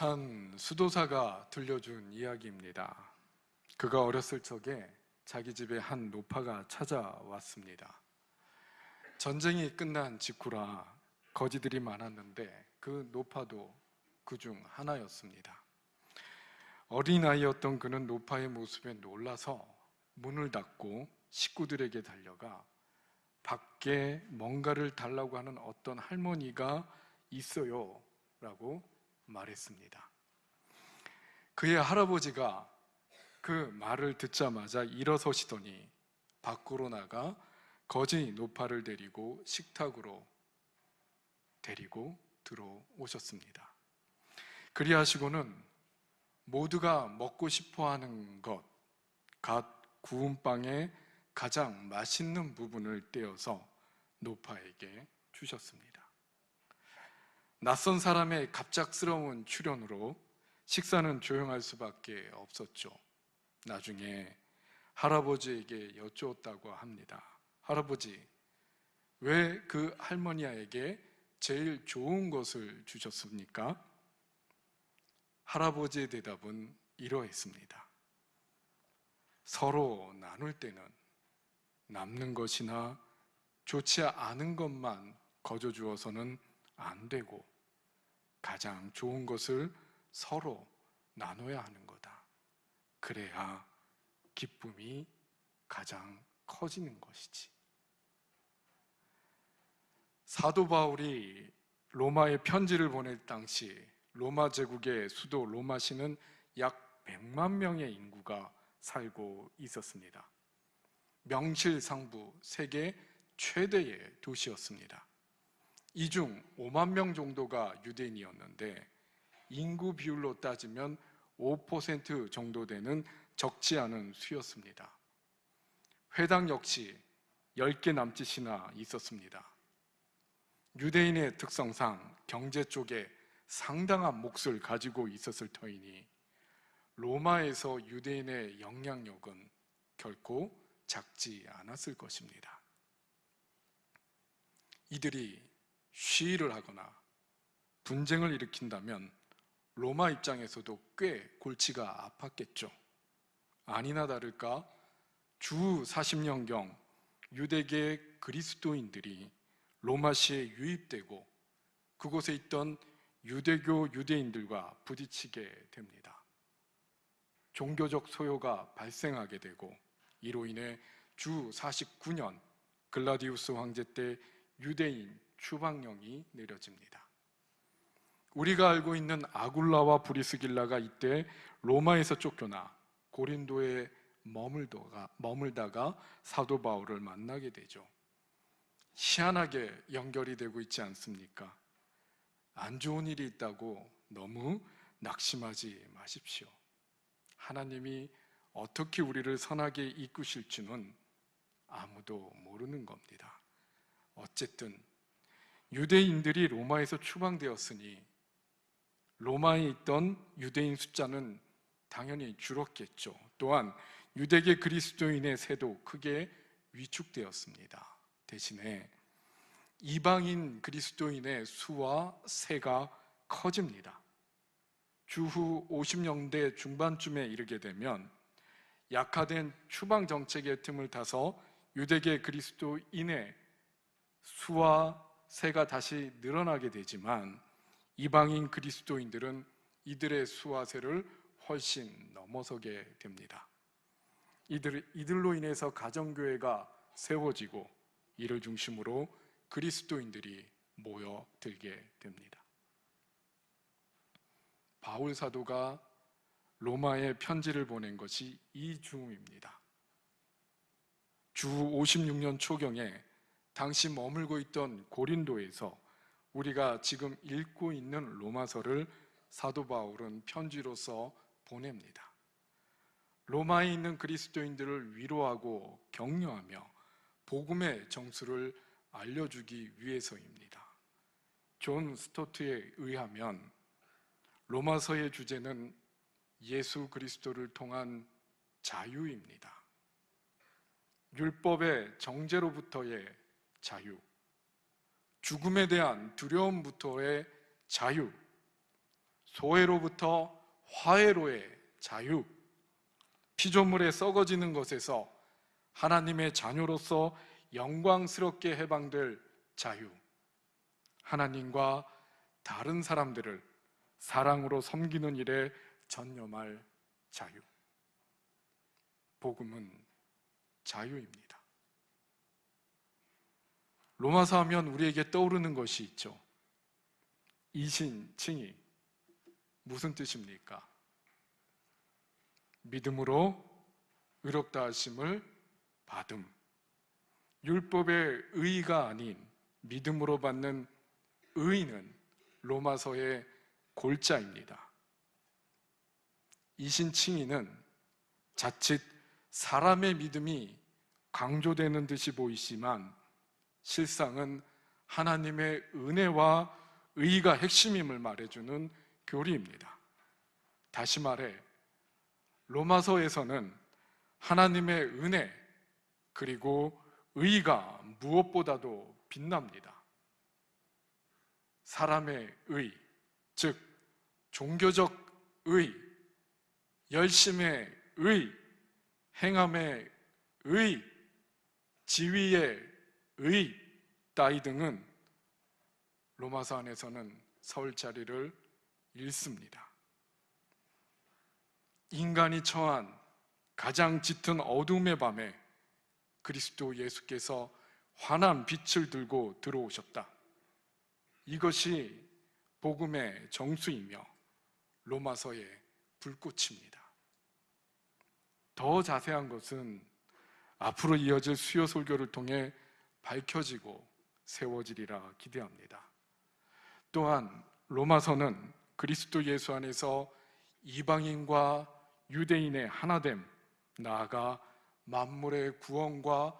한 수도사가 들려준 이야기입니다. 그가 어렸을 적에 자기 집에 한 노파가 찾아왔습니다. 전쟁이 끝난 직후라 거지들이 많았는데 그 노파도 그중 하나였습니다. 어린아이였던 그는 노파의 모습에 놀라서 문을 닫고 식구들에게 달려가 밖에 뭔가를 달라고 하는 어떤 할머니가 있어요 라고 말했습니다. 그의 할아버지가 그 말을 듣자마자 일어서시더니 밖으로 나가 거지 노파를 데리고 식탁으로 데리고 들어오셨습니다. 그리하시고는 모두가 먹고 싶어하는 것, 갓 구운 빵의 가장 맛있는 부분을 떼어서 노파에게 주셨습니다. 낯선 사람의 갑작스러운 출현으로 식사는 조용할 수밖에 없었죠. 나중에 할아버지에게 여쭈었다고 합니다. 할아버지, 왜 그 할머니에게 제일 좋은 것을 주셨습니까? 할아버지의 대답은 이러했습니다. 서로 나눌 때는 남는 것이나 좋지 않은 것만 거저 주어서는 안 되고 가장 좋은 것을 서로 나눠야 하는 거다. 그래야 기쁨이 가장 커지는 것이지. 사도 바울이 로마에 편지를 보낼 당시 로마 제국의 수도 로마시는 약 100만 명의 인구가 살고 있었습니다. 명실상부 세계 최대의 도시였습니다. 이 중 5만 명 정도가 유대인이었는데 인구 비율로 따지면 5% 정도 되는 적지 않은 수였습니다. 회당 역시 10개 남짓이나 있었습니다. 유대인의 특성상 경제 쪽에 상당한 몫을 가지고 있었을 터이니 로마에서 유대인의 영향력은 결코 작지 않았을 것입니다. 이들이 시위를 하거나 분쟁을 일으킨다면 로마 입장에서도 꽤 골치가 아팠겠죠. 아니나 다를까 주 40년경 유대계 그리스도인들이 로마시에 유입되고 그곳에 있던 유대교 유대인들과 부딪히게 됩니다. 종교적 소요가 발생하게 되고 이로 인해 주 49년 글라디우스 황제 때 유대인 추방령이 내려집니다. 우리가 알고 있는 아굴라와 브리스길라가 이때 로마에서 쫓겨나 고린도에 머물다가 사도 바울을 만나게 되죠. 희한하게 연결이 되고 있지 않습니까? 안 좋은 일이 있다고 너무 낙심하지 마십시오. 하나님이 어떻게 우리를 선하게 이끄실지는 아무도 모르는 겁니다. 어쨌든 유대인들이 로마에서 추방되었으니 로마에 있던 유대인 숫자는 당연히 줄었겠죠. 또한 유대계 그리스도인의 세도 크게 위축되었습니다. 대신에 이방인 그리스도인의 수와 세가 커집니다. 주후 50년대 중반쯤에 이르게 되면 약화된 추방 정책의 틈을 타서 유대계 그리스도인의 수와 세가 다시 늘어나게 되지만 이방인 그리스도인들은 이들의 수와 세를 훨씬 넘어서게 됩니다. 이들로 인해서 가정교회가 세워지고 이를 중심으로 그리스도인들이 모여들게 됩니다. 바울 사도가 로마에 편지를 보낸 것이 이 즈음입니다. 주 56년 초경에 당시 머물고 있던 고린도에서 우리가 지금 읽고 있는 로마서를 사도 바울은 편지로서 보냅니다. 로마에 있는 그리스도인들을 위로하고 격려하며 복음의 정수를 알려주기 위해서입니다. 존 스토트에 의하면 로마서의 주제는 예수 그리스도를 통한 자유입니다. 율법의 정죄로부터의 자유, 죽음에 대한 두려움부터의 자유, 소외로부터 화해로의 자유, 피조물의 썩어지는 것에서 하나님의 자녀로서 영광스럽게 해방될 자유, 하나님과 다른 사람들을 사랑으로 섬기는 일에 전념할 자유. 복음은 자유입니다. 로마서 하면 우리에게 떠오르는 것이 있죠. 이신, 칭의. 무슨 뜻입니까? 믿음으로 의롭다 하심을 받음. 율법의 의가 아닌 믿음으로 받는 의는 로마서의 골자입니다. 이신칭의는 자칫 사람의 믿음이 강조되는 듯이 보이지만 실상은 하나님의 은혜와 의가 핵심임을 말해주는 교리입니다. 다시 말해 로마서에서는 하나님의 은혜 그리고 의가 무엇보다도 빛납니다. 사람의 의, 즉 종교적 의, 열심의 의, 행함의 의, 지위의 의 따위 등은 로마서 안에서는 설 자리를 잃습니다. 인간이 처한 가장 짙은 어둠의 밤에 그리스도 예수께서 환한 빛을 들고 들어오셨다. 이것이 복음의 정수이며 로마서의 불꽃입니다. 더 자세한 것은 앞으로 이어질 수요 설교를 통해 밝혀지고 세워지리라 기대합니다. 또한 로마서는 그리스도 예수 안에서 이방인과 유대인의 하나됨, 나아가 만물의 구원과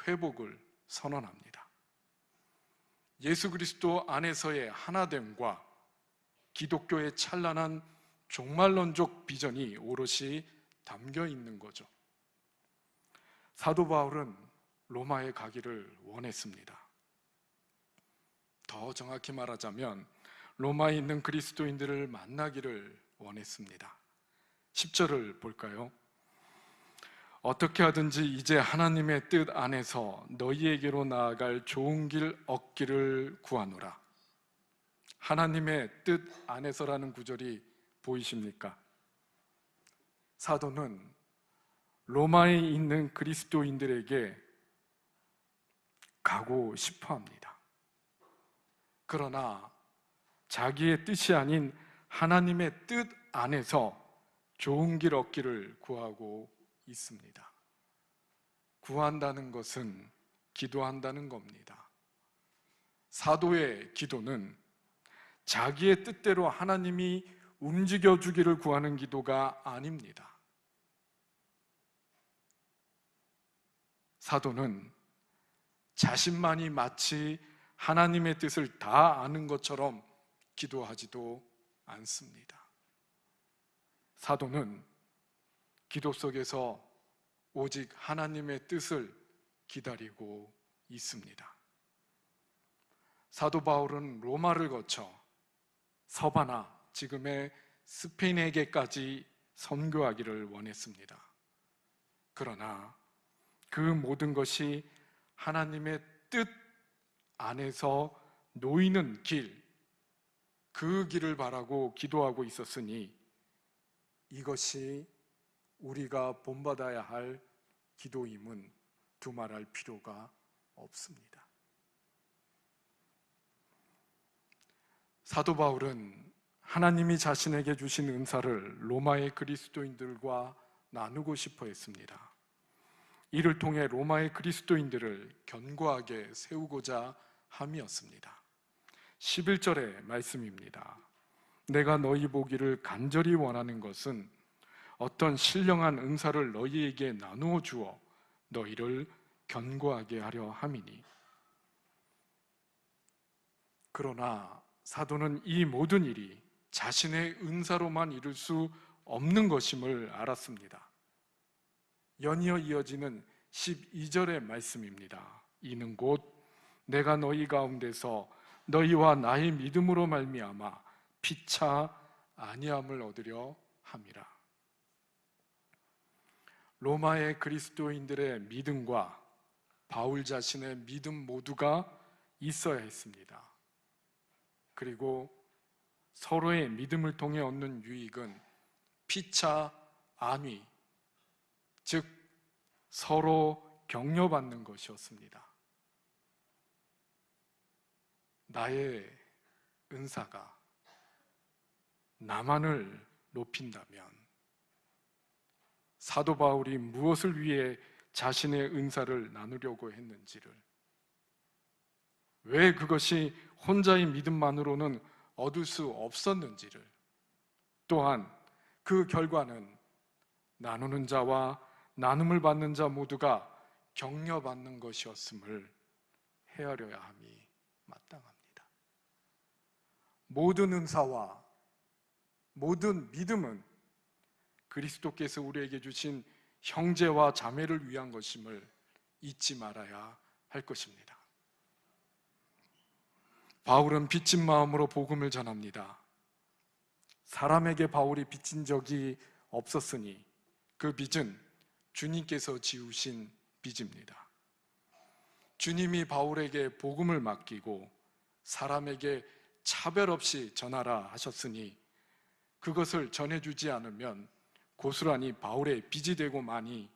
회복을 선언합니다. 예수 그리스도 안에서의 하나됨과 기독교의 찬란한 종말론적 비전이 오롯이 담겨 있는 거죠. 사도 바울은 로마에 가기를 원했습니다. 더 정확히 말하자면 로마에 있는 그리스도인들을 만나기를 원했습니다. 10절을 볼까요? 어떻게 하든지 이제 하나님의 뜻 안에서 너희에게로 나아갈 좋은 길 얻기를 구하노라. 하나님의 뜻 안에서라는 구절이 보이십니까? 사도는 로마에 있는 그리스도인들에게 가고 싶어 합니다. 그러나 자기의 뜻이 아닌 하나님의 뜻 안에서 좋은 길 얻기를 구하고 있습니다. 구한다는 것은 기도한다는 겁니다. 사도의 기도는 자기의 뜻대로 하나님이 움직여주기를 구하는 기도가 아닙니다. 사도는 자신만이 마치 하나님의 뜻을 다 아는 것처럼 기도하지도 않습니다. 사도는 기도 속에서 오직 하나님의 뜻을 기다리고 있습니다. 사도 바울은 로마를 거쳐 서바나, 지금의 스페인에게까지 선교하기를 원했습니다. 그러나 그 모든 것이 하나님의 뜻 안에서 놓이는 길, 그 길을 바라고 기도하고 있었으니 이것이 우리가 본받아야 할 기도임은 두말할 필요가 없습니다. 사도 바울은 하나님이 자신에게 주신 은사를 로마의 그리스도인들과 나누고 싶어 했습니다. 이를 통해 로마의 그리스도인들을 견고하게 세우고자 함이었습니다. 11절의 말씀입니다. 내가 너희 보기를 간절히 원하는 것은 어떤 신령한 은사를 너희에게 나누어 주어 너희를 견고하게 하려 함이니. 그러나 사도는 이 모든 일이 자신의 은사로만 이룰 수 없는 것임을 알았습니다. 연이어 이어지는 12절의 말씀입니다. 이는 곧 내가 너희 가운데서 너희와 나의 믿음으로 말미암아 피차 아니함을 얻으려 함이라. 로마의 그리스도인들의 믿음과 바울 자신의 믿음 모두가 있어야 했습니다. 그리고 서로의 믿음을 통해 얻는 유익은 피차 안위, 즉 서로 격려받는 것이었습니다. 나의 은사가 나만을 높인다면 사도 바울이 무엇을 위해 자신의 은사를 나누려고 했는지를, 왜 그것이 혼자의 믿음만으로는 얻을 수 없었는지를, 또한 그 결과는 나누는 자와 나눔을 받는 자 모두가 격려받는 것이었음을 헤아려야 함이 마땅합니다. 모든 은사와 모든 믿음은 그리스도께서 우리에게 주신 형제와 자매를 위한 것임을 잊지 말아야 할 것입니다. 바울은 빚진 마음으로 복음을 전합니다. 사람에게 바울이 빚진 적이 없었으니 그 빚은 주님께서 지우신 빚입니다. 주님이 바울에게 복음을 맡기고 사람에게 차별 없이 전하라 하셨으니 그것을 전해주지 않으면 고스란히 바울의 빚이 되고 마니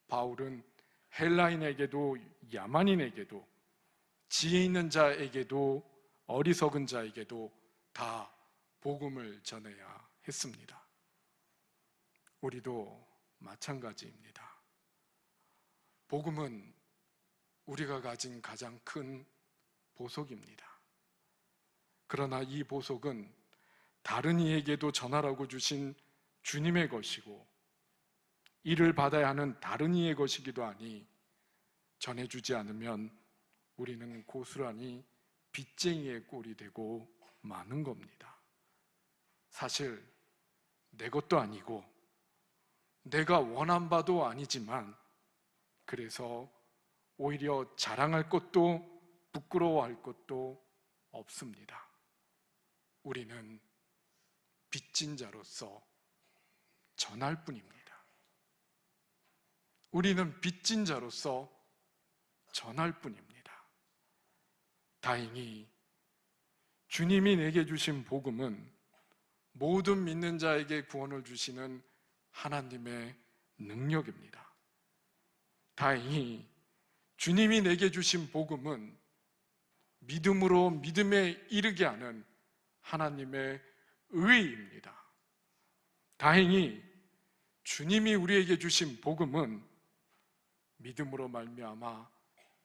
바울은 헬라인에게도 야만인에게도 지혜 있는 자에게도 어리석은 자에게도 다 복음을 전해야 했습니다. 우리도 마찬가지입니다. 복음은 우리가 가진 가장 큰 보석입니다. 그러나 이 보석은 다른 이에게도 전하라고 주신 주님의 것이고 이를 받아야 하는 다른 이의 것이기도 하니 전해주지 않으면 우리는 고스란히 빚쟁이의 꼴이 되고 마는 겁니다. 사실 내 것도 아니고 내가 원한 바도 아니지만 그래서 오히려 자랑할 것도 부끄러워할 것도 없습니다. 우리는 빚진 자로서 전할 뿐입니다. 우리는 빚진 자로서 전할 뿐입니다. 다행히 주님이 내게 주신 복음은 모든 믿는 자에게 구원을 주시는 하나님의 능력입니다. 다행히 주님이 내게 주신 복음은 믿음으로 믿음에 이르게 하는 하나님의 의입니다. 다행히 주님이 우리에게 주신 복음은 믿음으로 말미암아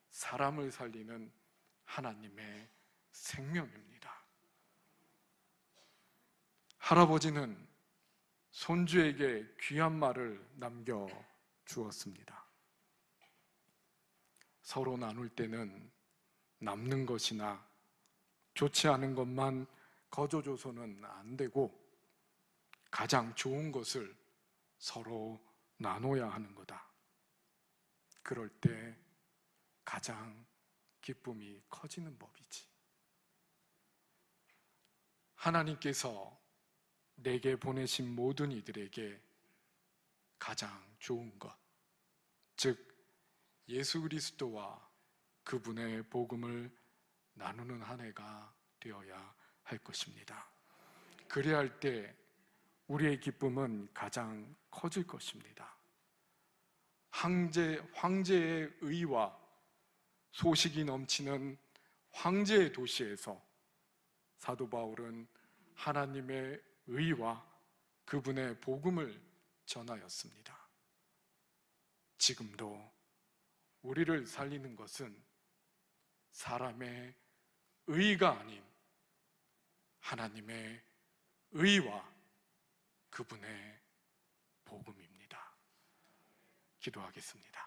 사람을 살리는 하나님의 생명입니다. 할아버지는 손주에게 귀한 말을 남겨 주었습니다. 서로 나눌 때는 남는 것이나 좋지 않은 것만 거저줘서는 안 되고 가장 좋은 것을 서로 나눠야 하는 거다. 그럴 때 가장 기쁨이 커지는 법이지. 하나님께서 내게 보내신 모든 이들에게 가장 좋은 것, 즉 예수 그리스도와 그분의 복음을 나누는 한 해가 되어야 할 것입니다. 그래야 할 때 우리의 기쁨은 가장 커질 것입니다. 황제의 의와 소식이 넘치는 황제의 도시에서 사도 바울은 하나님의 의와 그분의 복음을 전하였습니다. 지금도 우리를 살리는 것은 사람의 의가 아닌 하나님의 의와 그분의 복음입니다. 기도하겠습니다.